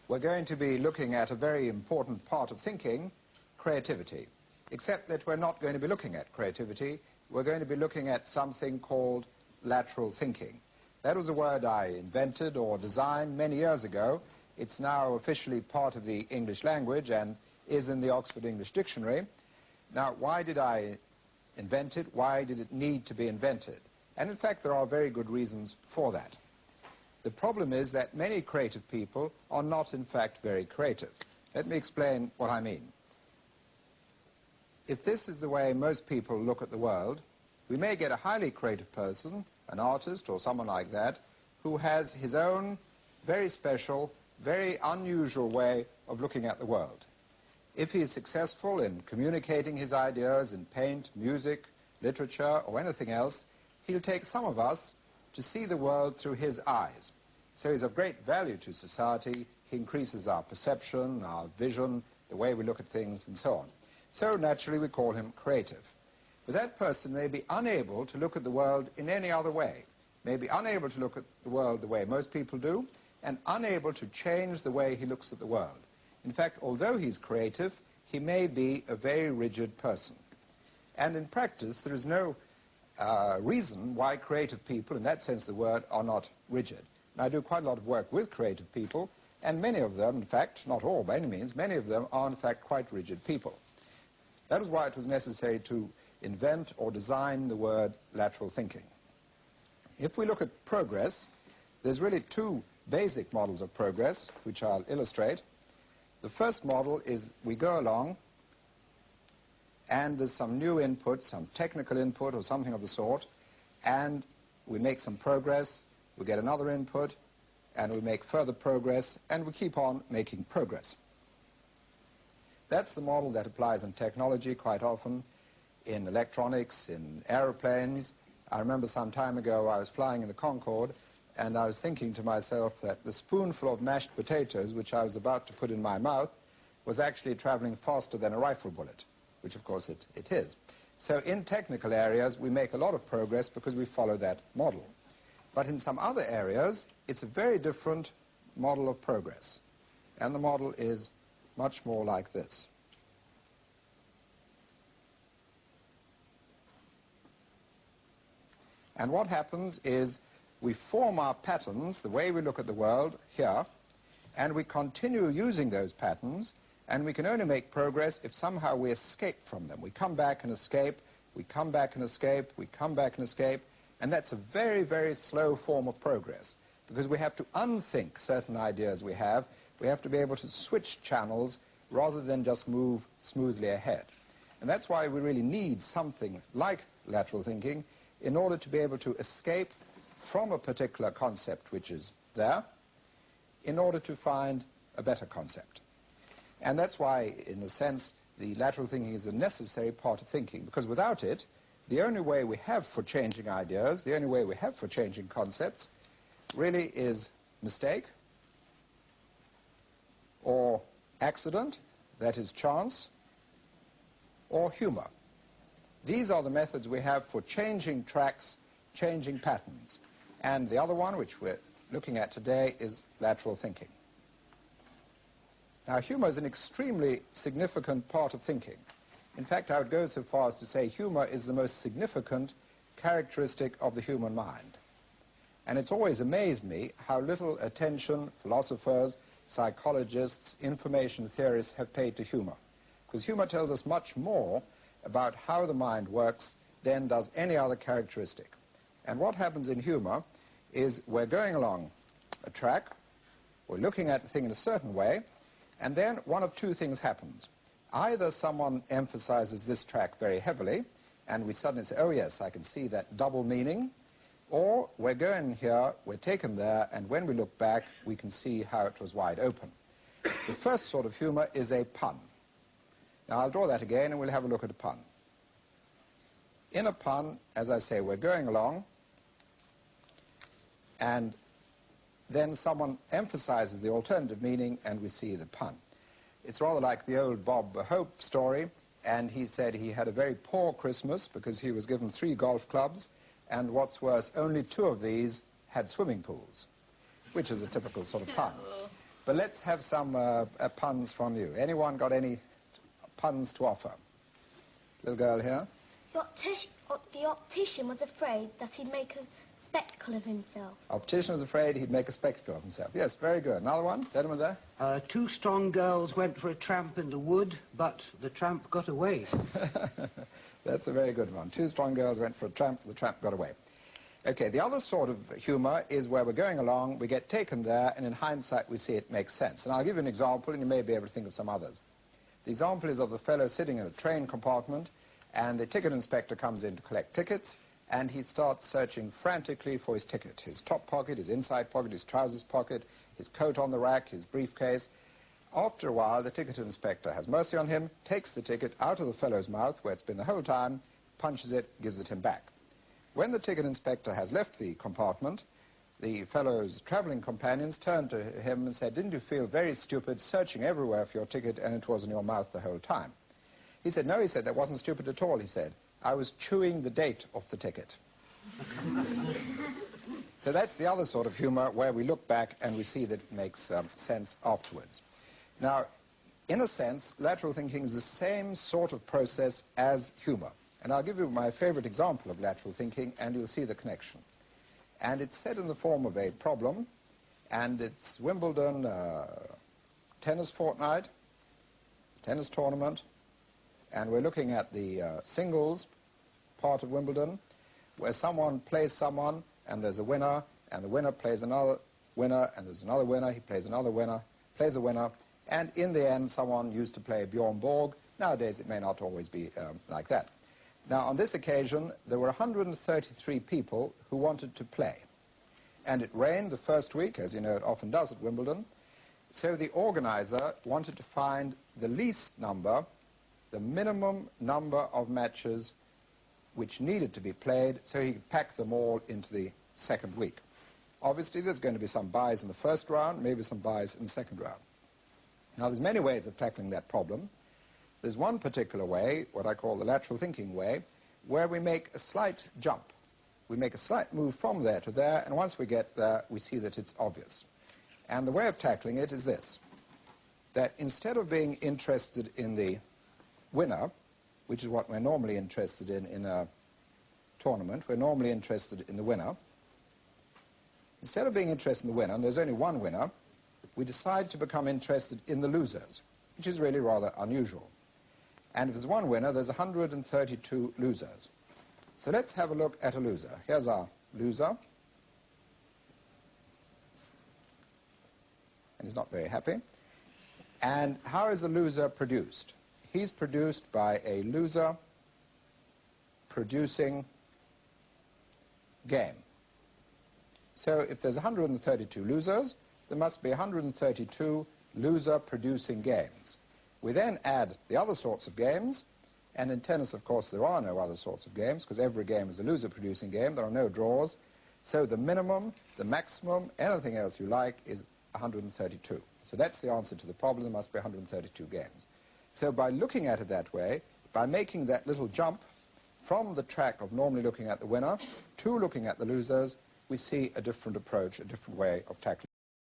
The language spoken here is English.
we're going to be looking at a very important part of thinking, creativity. Except that we're not going to be looking at creativity, we're going to be looking at something called lateral thinking. That was a word I invented or designed many years ago. It's now officially part of the English language and is in the Oxford English Dictionary. Now, why did I invent it? Why did it need to be invented? And in fact, there are very good reasons for that. The problem is that many creative people are not, in fact, very creative. Let me explain what I mean. If this is the way most people look at the world, we may get a highly creative person, an artist or someone like that, who has his own very special, very unusual way of looking at the world. If he is successful in communicating his ideas in paint, music, literature, or anything else, he'll take some of us to see the world through his eyes. So he's of great value to society. He increases our perception, our vision, the way we look at things, and so on. So naturally we call him creative. But that person may be unable to look at the world in any other way, may be unable to look at the world the way most people do, and unable to change the way he looks at the world. In fact, although he's creative, he may be a very rigid person. And in practice, there is no reason why creative people, in that sense of the word, are not rigid. And I do quite a lot of work with creative people, and many of them, in fact, not all by any means, many of them are in fact quite rigid people. That is why it was necessary to invent or design the word lateral thinking. If we look at progress, there's really two basic models of progress, which I'll illustrate. The first model is we go along and there's some new input, some technical input or something of the sort, and we make some progress, we get another input, and we make further progress, and we keep on making progress. That's the model that applies in technology quite often, in electronics, in aeroplanes. I remember some time ago I was flying in the Concorde, and I was thinking to myself that the spoonful of mashed potatoes which I was about to put in my mouth was actually traveling faster than a rifle bullet, which of course it is. So in technical areas we make a lot of progress because we follow that model. But in some other areas it's a very different model of progress, and the model is much more like this. And what happens is we form our patterns, the way we look at the world, here, and we continue using those patterns, and we can only make progress if somehow we escape from them. We come back and escape, we come back and escape, we come back and escape, and that's a very, very slow form of progress, because we have to unthink certain ideas we have. We have to be able to switch channels rather than just move smoothly ahead. And that's why we really need something like lateral thinking in order to be able to escape from a particular concept which is there in order to find a better concept. And that's why, in a sense, the lateral thinking is a necessary part of thinking, because without it, the only way we have for changing ideas, the only way we have for changing concepts, really is mistake, or accident, that is chance, or humor. These are the methods we have for changing tracks, changing patterns. And the other one, which we're looking at today, is lateral thinking. Now, humor is an extremely significant part of thinking. In fact, I would go so far as to say humor is the most significant characteristic of the human mind. And it's always amazed me how little attention philosophers, psychologists, information theorists have paid to humor. Because humor tells us much more about how the mind works than does any other characteristic. And what happens in humor is we're going along a track, we're looking at the thing in a certain way, and then one of two things happens. Either someone emphasizes this track very heavily, and we suddenly say, oh yes, I can see that double meaning, or we're going here, we're taken there, and when we look back, we can see how it was wide open. The first sort of humor is a pun. Now, I'll draw that again, and we'll have a look at a pun. In a pun, as I say, we're going along, and then someone emphasizes the alternative meaning, and we see the pun. It's rather like the old Bob Hope story, and he said he had a very poor Christmas because he was given 3 golf clubs, and what's worse, only 2 of these had swimming pools, which is a typical sort of pun. But let's have some puns from you. Anyone got any puns to offer? Little girl here. The optician was afraid that he'd make a spectacle of himself. Optician was afraid he'd make a spectacle of himself. Yes, very good. Another one? Gentleman there? Two strong girls went for a tramp in the wood, but the tramp got away. That's a very good one. Two strong girls went for a tramp, the tramp got away. Okay, the other sort of humour is where we're going along, we get taken there, and in hindsight we see it makes sense. And I'll give you an example, and you may be able to think of some others. The example is of the fellow sitting in a train compartment, and the ticket inspector comes in to collect tickets, and he starts searching frantically for his ticket. His top pocket, his inside pocket, his trousers pocket, his coat on the rack, his briefcase. After a while, the ticket inspector has mercy on him, takes the ticket out of the fellow's mouth, where it's been the whole time, punches it, gives it him back. When the ticket inspector has left the compartment, the fellow's travelling companions turned to him and said, "Didn't you feel very stupid searching everywhere for your ticket and it was in your mouth the whole time?" He said, "No," he said, "that wasn't stupid at all," he said. "I was chewing the date off the ticket." So that's the other sort of humour where we look back and we see that it makes sense afterwards. Now, in a sense, lateral thinking is the same sort of process as humour. And I'll give you my favourite example of lateral thinking, and you'll see the connection. And it's set in the form of a problem, and it's Wimbledon tennis fortnight, tennis tournament, and we're looking at the singles part of Wimbledon, where someone plays someone, and there's a winner, and the winner plays another winner, and there's another winner, he plays another winner, plays a winner, and in the end someone used to play Bjorn Borg. Nowadays it may not always be like that. Now, on this occasion, there were 133 people who wanted to play. And it rained the first week, as you know it often does at Wimbledon. So the organizer wanted to find the least number, the minimum number of matches which needed to be played, so he could pack them all into the second week. Obviously, there's going to be some buys in the first round, maybe some buys in the second round. Now, there's many ways of tackling that problem. There's one particular way, what I call the lateral thinking way, where we make a slight jump. We make a slight move from there to there, and once we get there, we see that it's obvious. And the way of tackling it is this, that instead of being interested in the winner, which is what we're normally interested in a tournament, we're normally interested in the winner. Instead of being interested in the winner, and there's only one winner, we decide to become interested in the losers, which is really rather unusual. And if there's one winner, there's 132 losers. So let's have a look at a loser. Here's our loser. And he's not very happy. And how is a loser produced? He's produced by a loser producing game. So if there's 132 losers, there must be 132 loser producing games. We then add the other sorts of games, and in tennis, of course, there are no other sorts of games, because every game is a loser-producing game. There are no draws. So the minimum, the maximum, anything else you like, is 132. So that's the answer to the problem. There must be 132 games. So by looking at it that way, by making that little jump from the track of normally looking at the winner to looking at the losers, we see a different approach, a different way of tackling